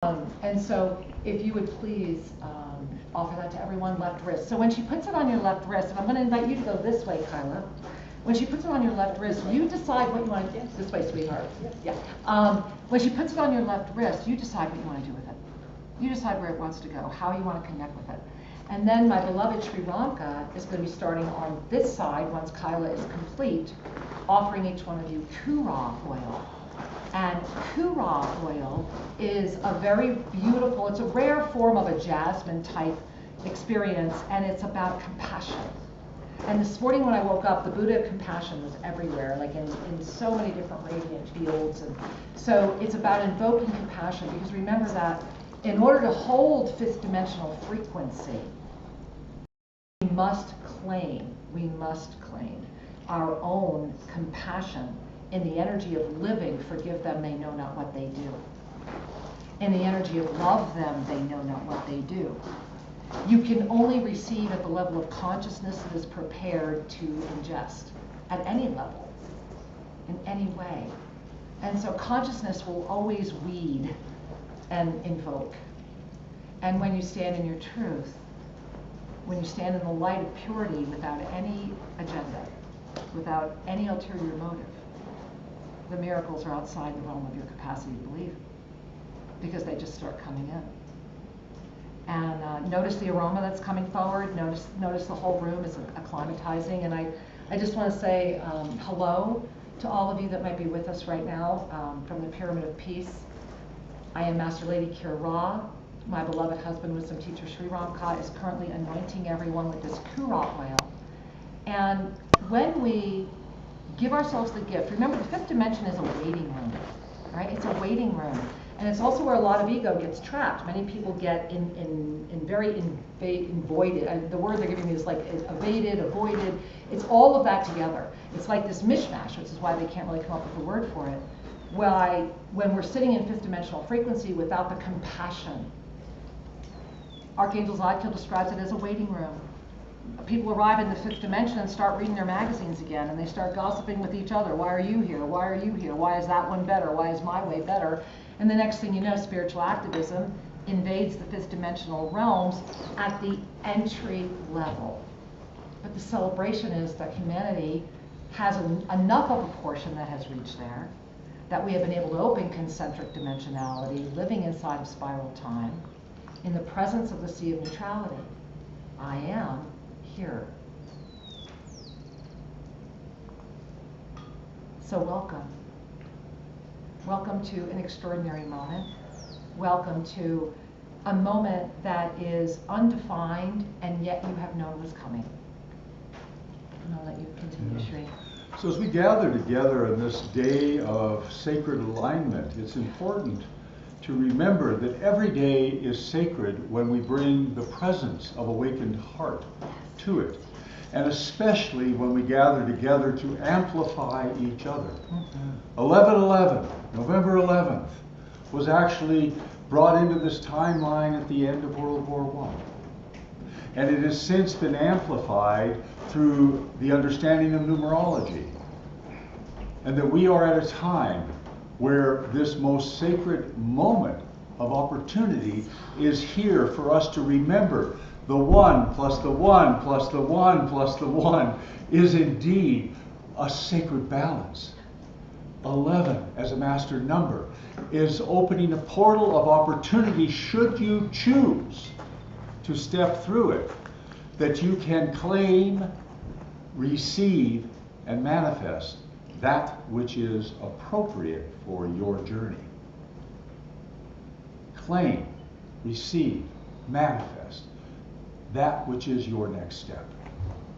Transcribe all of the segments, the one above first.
And so if you would please offer that to everyone, left wrist. So when she puts it on your left wrist, and I'm going to invite you to go this way, Kyla. When she puts it on your left wrist, you decide what you want to do. This way, sweetheart. Yeah. When she puts it on your left wrist, you decide what you want to do with it. You decide where it wants to go, how you want to connect with it. And then my beloved Sri Ramka is going to be starting on this side once Kyla is complete, offering each one of you Kura oil. And Kura oil is a very beautiful, it's a rare form of a jasmine type experience, and it's about compassion. And this morning when I woke up, the Buddha of compassion was everywhere, like in so many different radiant fields. And so it's about invoking compassion, because remember that in order to hold fifth dimensional frequency, we must claim our own compassion. In the energy of living, forgive them, they know not what they do. In the energy of love them, they know not what they do. You can only receive at the level of consciousness that is prepared to ingest, at any level, in any way. And so consciousness will always weed and invoke. And when you stand in your truth, when you stand in the light of purity without any agenda, without any ulterior motive, the miracles are outside the realm of your capacity to believe, because they just start coming in. And notice the aroma that's coming forward. Notice the whole room is acclimatizing. And I just want to say hello to all of you that might be with us right now from the Pyramid of Peace. I am Master Lady Kira Ra. My beloved husband, wisdom teacher Sri Ramka, is currently anointing everyone with this Kura oil. And when we give ourselves the gift, remember the fifth dimension is a waiting room, right? It's a waiting room. And it's also where a lot of ego gets trapped. Many people get voided. The word they're giving me is like evaded, avoided. It's all of that together. It's like this mishmash, which is why they can't really come up with a word for it. When we're sitting in fifth dimensional frequency without the compassion, Archangel Zadkiel describes it as a waiting room. People arrive in the fifth dimension and start reading their magazines again, and they start gossiping with each other. Why are you here? Why are you here? Why is that one better? Why is my way better? And the next thing you know, spiritual activism invades the fifth dimensional realms at the entry level. But the celebration is that humanity has enough of a portion that has reached there, that we have been able to open concentric dimensionality, living inside of spiral time, in the presence of the sea of neutrality. I am here. So welcome. Welcome to an extraordinary moment. Welcome to a moment that is undefined and yet you have known was coming. And I'll let you continue, Shri. So as we gather together on this day of sacred alignment, it's important to remember that every day is sacred when we bring the presence of awakened heart to it. And especially when we gather together to amplify each other. 11/11, November 11th, was actually brought into this timeline at the end of World War I. And it has since been amplified through the understanding of numerology. And that we are at a time where this most sacred moment of opportunity is here for us to remember the 1 plus the 1 plus the 1 plus the 1 is indeed a sacred balance. 11 as a master number is opening a portal of opportunity should you choose to step through it, that you can claim, receive, and manifest that which is appropriate for your journey. Claim, receive, manifest that which is your next step.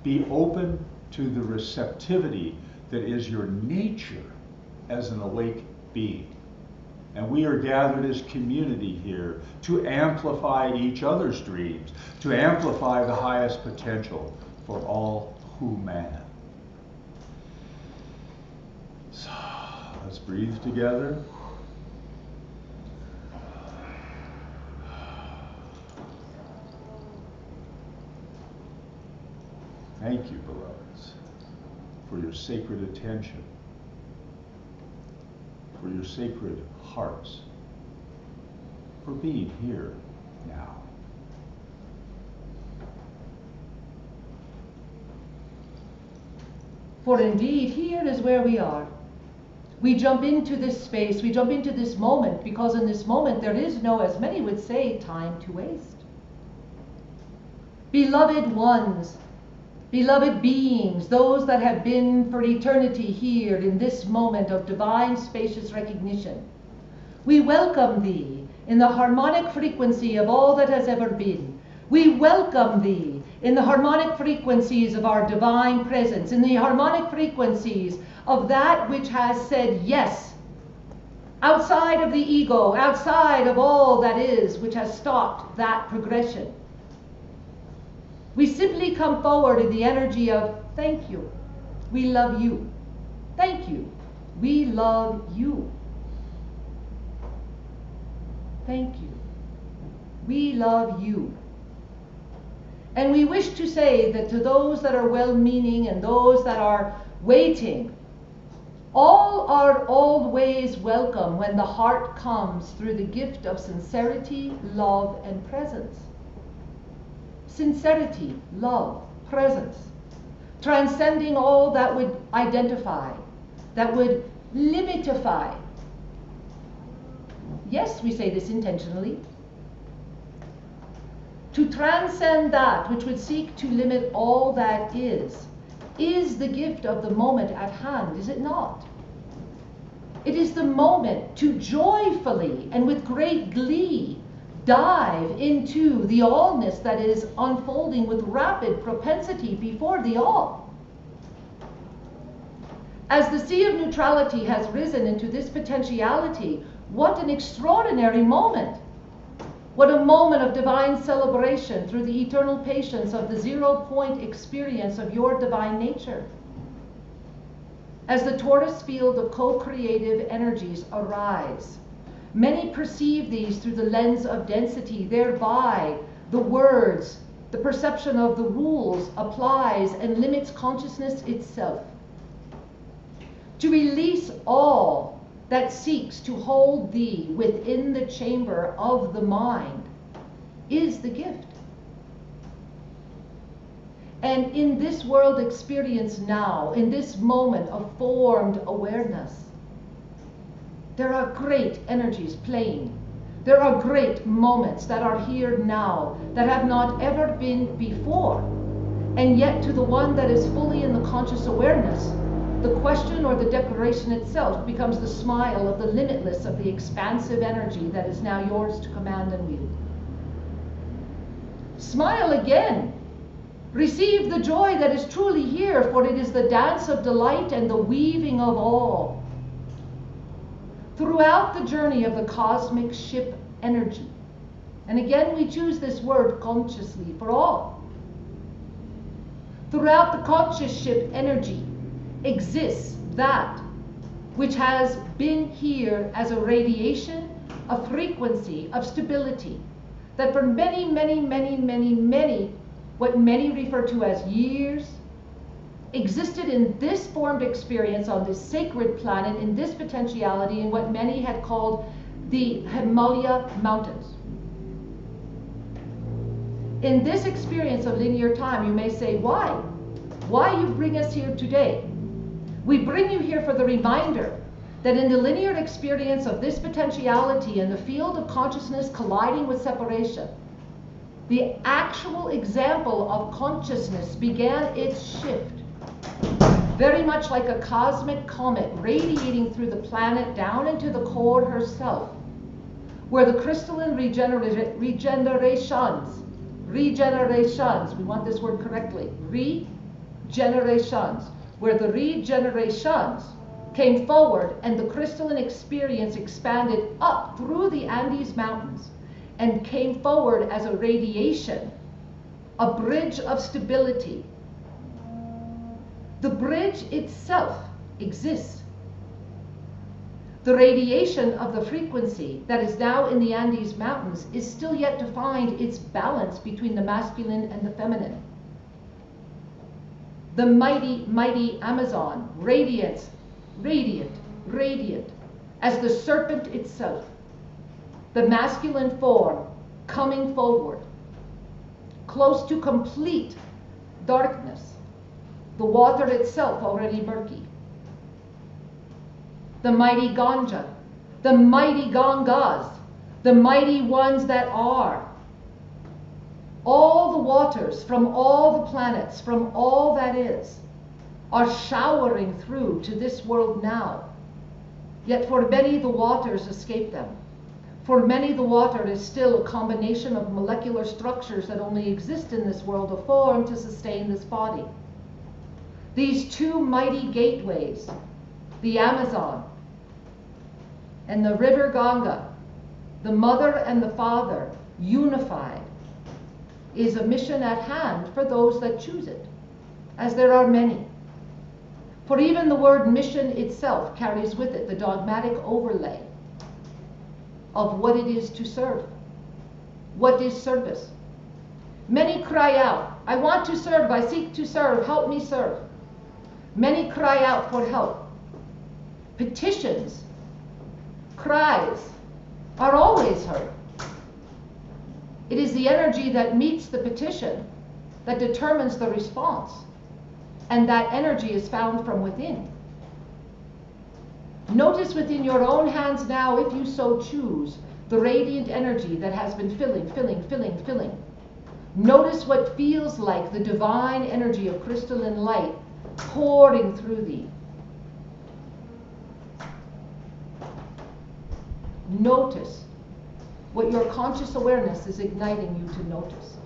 Be open to the receptivity that is your nature as an awake being. And we are gathered as community here to amplify each other's dreams, to amplify the highest potential for all human. So let's breathe together. Thank you, beloveds, for your sacred attention, for your sacred hearts, for being here now. For indeed, here is where we are. We jump into this space, we jump into this moment, because in this moment there is no, as many would say, time to waste. Beloved ones, beloved beings, those that have been for eternity here in this moment of divine spacious recognition, we welcome thee in the harmonic frequency of all that has ever been. We welcome thee in the harmonic frequencies of our divine presence, in the harmonic frequencies of that which has said yes, outside of the ego, outside of all that is, which has stopped that progression. We simply come forward in the energy of thank you, we love you, thank you, we love you, thank you, we love you. And we wish to say that to those that are well-meaning and those that are waiting, all are always welcome when the heart comes through the gift of sincerity, love, and presence. Sincerity, love, presence, transcending all that would identify, that would limitify. Yes, we say this intentionally. To transcend that which would seek to limit all that is the gift of the moment at hand, is it not? It is the moment to joyfully and with great glee dive into the allness that is unfolding with rapid propensity before the all. As the sea of neutrality has risen into this potentiality, what an extraordinary moment! What a moment of divine celebration through the eternal patience of the 0-point experience of your divine nature. As the tortoise field of co-creative energies arrives, many perceive these through the lens of density, thereby the words, the perception of the rules applies and limits consciousness itself. To release all that seeks to hold thee within the chamber of the mind is the gift. And in this world experience now, in this moment of formed awareness, there are great energies playing. There are great moments that are here now that have not ever been before. And yet to the one that is fully in the conscious awareness, the question or the declaration itself becomes the smile of the limitless, of the expansive energy that is now yours to command and wield. Smile again. Receive the joy that is truly here, for it is the dance of delight and the weaving of all. Throughout the journey of the cosmic ship energy, and again we choose this word consciously for all. Throughout the conscious ship energy exists that which has been here as a radiation, a frequency of stability, that for many, what many refer to as years, existed in this formed experience on this sacred planet, in this potentiality, in what many had called the Himalaya Mountains. In this experience of linear time, you may say, why? Why you bring us here today? We bring you here for the reminder that in the linear experience of this potentiality and the field of consciousness colliding with separation, the actual example of consciousness began its shift, very much like a cosmic comet radiating through the planet down into the core herself, where the crystalline regenerations, we want this word correctly, regenerations, where the regenerations came forward and the crystalline experience expanded up through the Andes Mountains and came forward as a radiation, a bridge of stability. The bridge itself exists. The radiation of the frequency that is now in the Andes Mountains is still yet to find its balance between the masculine and the feminine. The mighty, mighty Amazon radiates, radiant, as the serpent itself. the masculine form coming forward, close to complete darkness, the water itself already murky. The mighty Ganja, the mighty Gangas, the mighty ones that are. All the waters from all the planets, from all that is, are showering through to this world now. Yet for many the waters escape them. For many the water is still a combination of molecular structures that only exist in this world of form to sustain this body. These two mighty gateways, the Amazon and the river Ganga, the mother and the father, unified, is a mission at hand for those that choose it, as there are many. For even the word mission itself carries with it the dogmatic overlay of what it is to serve. What is service? Many cry out, I want to serve, I seek to serve, help me serve. Many cry out for help. Petitions, cries are always heard. It is the energy that meets the petition that determines the response, and that energy is found from within. Notice within your own hands now, if you so choose, the radiant energy that has been filling. Notice what feels like the divine energy of crystalline light pouring through thee. Notice what your conscious awareness is igniting you to notice.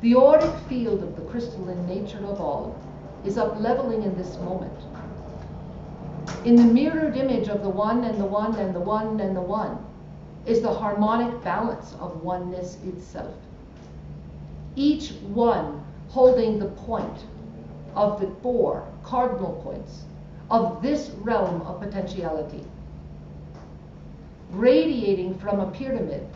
The auric field of the crystalline nature of all is up-leveling in this moment. In the mirrored image of the one and the one and the one and the one is the harmonic balance of oneness itself. Each one holding the point of the 4 cardinal points of this realm of potentiality, radiating from a pyramid,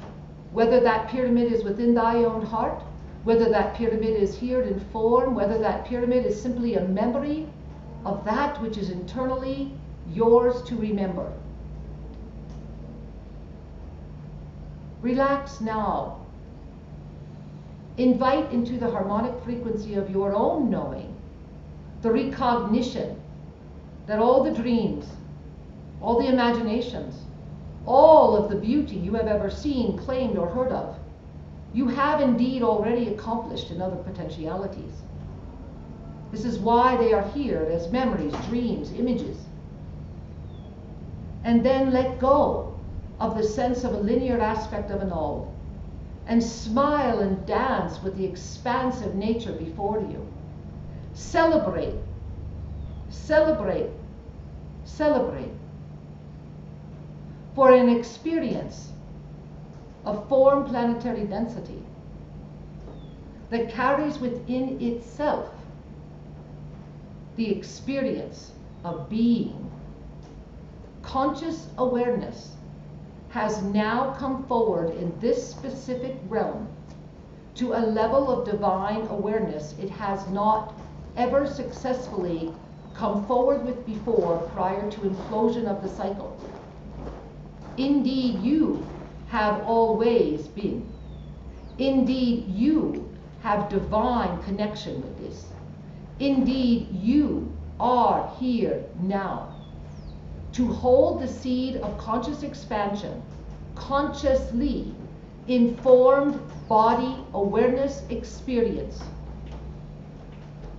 whether that pyramid is within thy own heart, whether that pyramid is here in form, whether that pyramid is simply a memory of that which is internally yours to remember. Relax now. Invite into the harmonic frequency of your own knowing the recognition that all the dreams, all the imaginations, all of the beauty you have ever seen, claimed, or heard of, you have indeed already accomplished in other potentialities. This is why they are here as memories, dreams, images. And then let go of the sense of a linear aspect of an all, and smile and dance with the expansive nature before you. Celebrate, celebrate, celebrate. For an experience of form planetary density that carries within itself the experience of being. Conscious awareness has now come forward in this specific realm to a level of divine awareness it has not ever successfully come forward with before prior to implosion of the cycle. Indeed, you have always been. Indeed, you have divine connection with this. Indeed, you are here now to hold the seed of conscious expansion, consciously informed body awareness experience.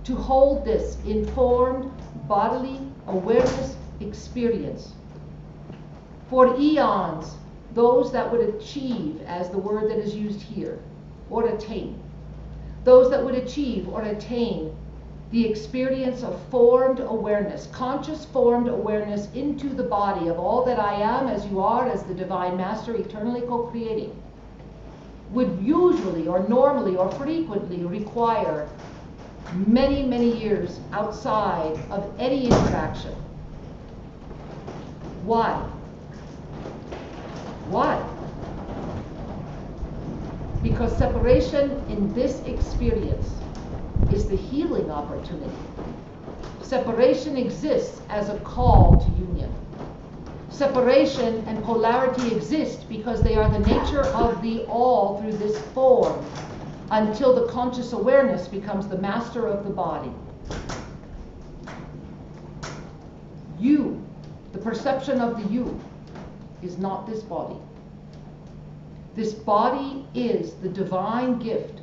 To hold this informed bodily awareness experience. For eons, those that would achieve, as the word that is used here, or attain, those that would achieve or attain the experience of formed awareness, conscious formed awareness into the body of all that I am as you are as the Divine Master eternally co-creating, would usually or normally or frequently require many, many years outside of any interaction. Why? Why? Because separation in this experience is the healing opportunity. Separation exists as a call to union. Separation and polarity exist because they are the nature of the all through this form, until the conscious awareness becomes the master of the body. You, the perception of the you, is not this body. This body is the divine gift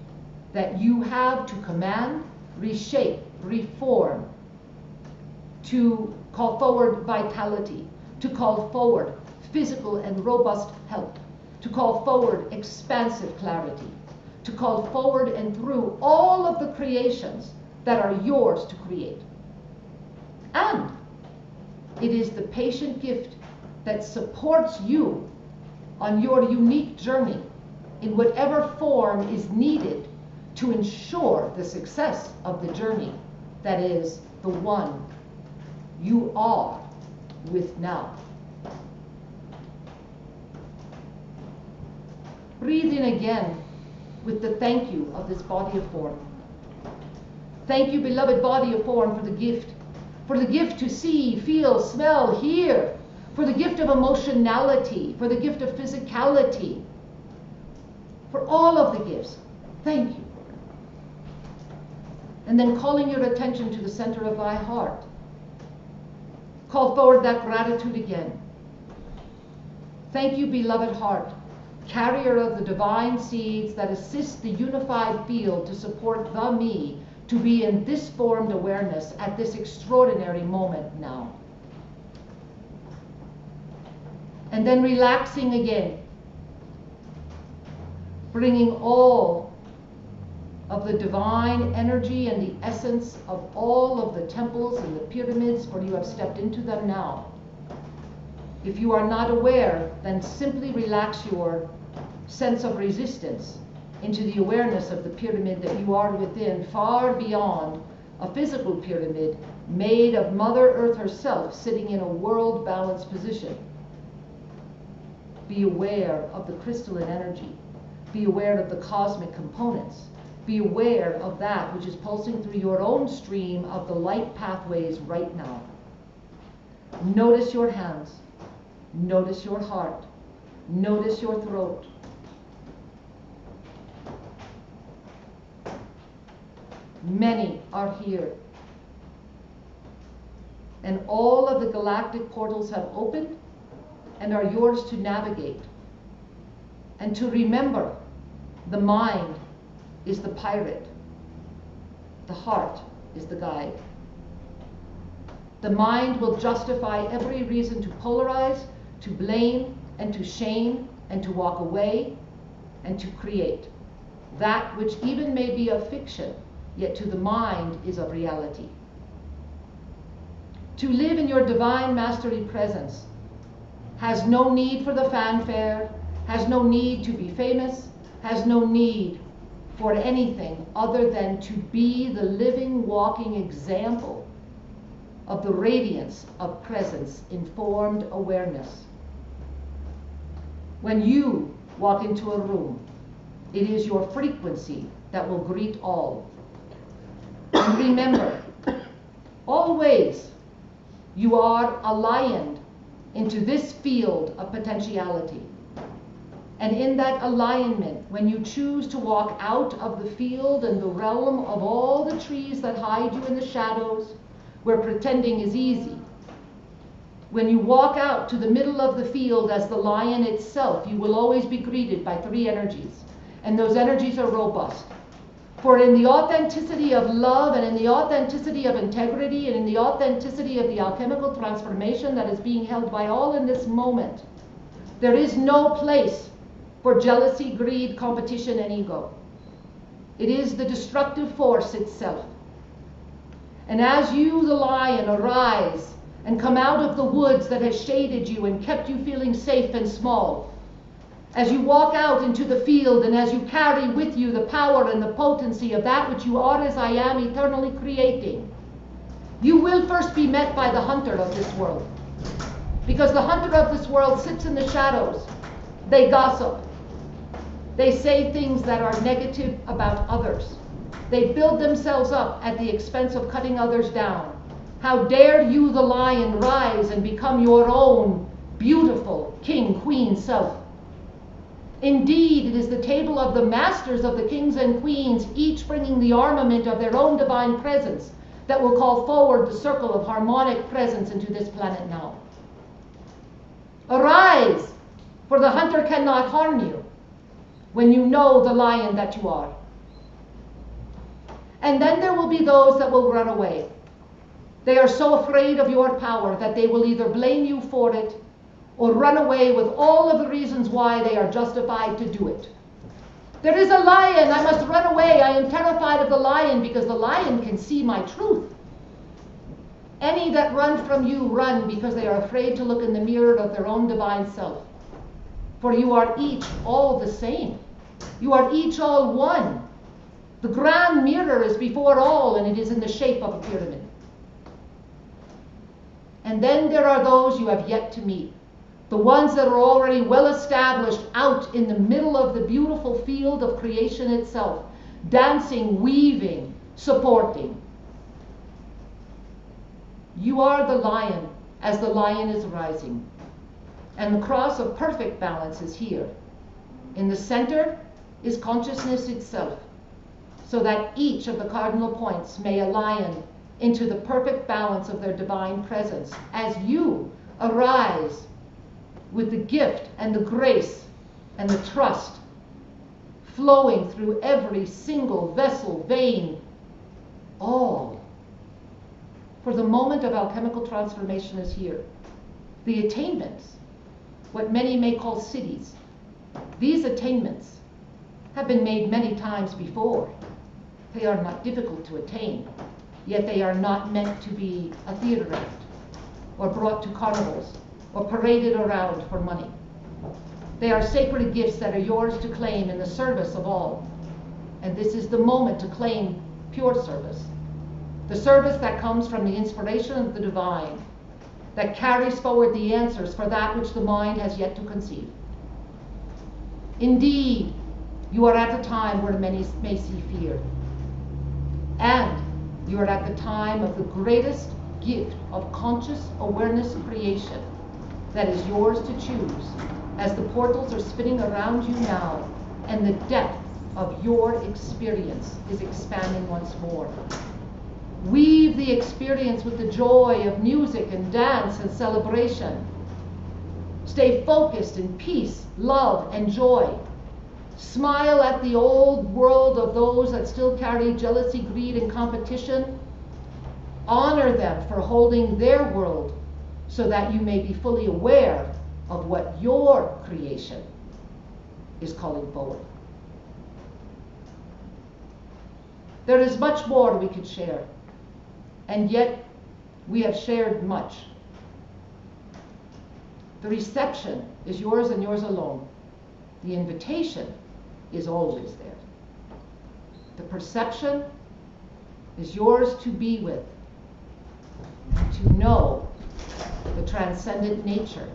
that you have to command, reshape, reform, to call forward vitality, to call forward physical and robust health, to call forward expansive clarity, to call forward and through all of the creations that are yours to create. And it is the patient gift that supports you on your unique journey in whatever form is needed to ensure the success of the journey that is the one you are with now. Breathe in again with the thank you of this body of form. Thank you, beloved body of form, for the gift to see, feel, smell, hear, for the gift of emotionality, for the gift of physicality, for all of the gifts. Thank you. And then calling your attention to the center of thy heart. Call forward that gratitude again. Thank you, beloved heart, carrier of the divine seeds that assist the unified field to support the me to be in this formed awareness at this extraordinary moment now. And then relaxing again, bringing all of the divine energy and the essence of all of the temples and the pyramids, for you have stepped into them now. If you are not aware, then simply relax your sense of resistance into the awareness of the pyramid that you are within, far beyond a physical pyramid made of Mother Earth herself, sitting in a world balanced position. Be aware of the crystalline energy. Be aware of the cosmic components. Be aware of that which is pulsing through your own stream of the light pathways right now. Notice your hands. Notice your heart. Notice your throat. Many are here. And all of the galactic portals have opened and are yours to navigate. And to remember, the mind is the pirate. The heart is the guide. The mind will justify every reason to polarize, to blame, and to shame, and to walk away, and to create. That which even may be a fiction, yet to the mind is of reality. To live in your divine mastery presence has no need for the fanfare, has no need to be famous, has no need for anything other than to be the living, walking example of the radiance of presence, informed awareness. When you walk into a room, it is your frequency that will greet all. And remember, always you are aligned into this field of potentiality. And in that alignment, when you choose to walk out of the field and the realm of all the trees that hide you in the shadows, where pretending is easy, when you walk out to the middle of the field as the lion itself, you will always be greeted by three energies. And those energies are robust. For in the authenticity of love, and in the authenticity of integrity, and in the authenticity of the alchemical transformation that is being held by all in this moment, there is no place for jealousy, greed, competition, and ego. It is the destructive force itself. And as you, the lion, arise and come out of the woods that has shaded you and kept you feeling safe and small, as you walk out into the field and as you carry with you the power and the potency of that which you are as I am eternally creating, you will first be met by the hunter of this world. Because the hunter of this world sits in the shadows. They gossip. They say things that are negative about others. They build themselves up at the expense of cutting others down. How dare you, the lion, rise and become your own beautiful king, queen self? Indeed, it is the table of the masters of the kings and queens, each bringing the armament of their own divine presence, that will call forward the circle of harmonic presence into this planet now. Arise, for the hunter cannot harm you when you know the lion that you are. And then there will be those that will run away. They are so afraid of your power that they will either blame you for it or run away with all of the reasons why they are justified to do it. There is a lion, I must run away. I am terrified of the lion because the lion can see my truth. Any that run from you run because they are afraid to look in the mirror of their own divine self. For you are each all the same. You are each all one. The grand mirror is before all, and it is in the shape of a pyramid. And then there are those you have yet to meet. The ones that are already well established out in the middle of the beautiful field of creation itself, dancing, weaving, supporting. You are the lion as the lion is rising. And the cross of perfect balance is here. In the center is consciousness itself, so that each of the cardinal points may align into the perfect balance of their divine presence as you arise with the gift and the grace and the trust flowing through every single vessel, vein, all. For the moment of alchemical transformation is here. The attainments, what many may call cities, these attainments have been made many times before. They are not difficult to attain, yet they are not meant to be a theater act or brought to carnivals or paraded around for money. They are sacred gifts that are yours to claim in the service of all. And this is the moment to claim pure service. The service that comes from the inspiration of the divine, that carries forward the answers for that which the mind has yet to conceive. Indeed, you are at the time where many may see fear. And you are at the time of the greatest gift of conscious awareness creation that is yours to choose, as the portals are spinning around you now and the depth of your experience is expanding once more. Weave the experience with the joy of music and dance and celebration. Stay focused in peace, love, and joy. Smile at the old world of those that still carry jealousy, greed, and competition. Honor them for holding their world so that you may be fully aware of what your creation is calling forward. There is much more we could share, and yet we have shared much. The reception is yours and yours alone. The invitation is always there. The perception is yours to be with, to know the transcendent nature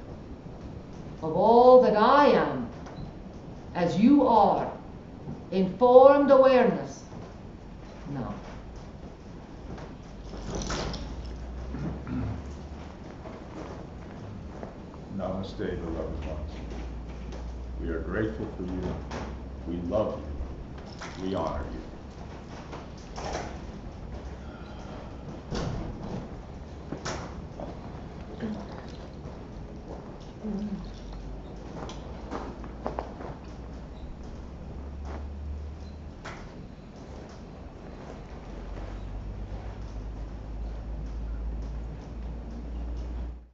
of all that I am, as you are, informed awareness now. Namaste, beloved ones. We are grateful for you. We love you. We honor you.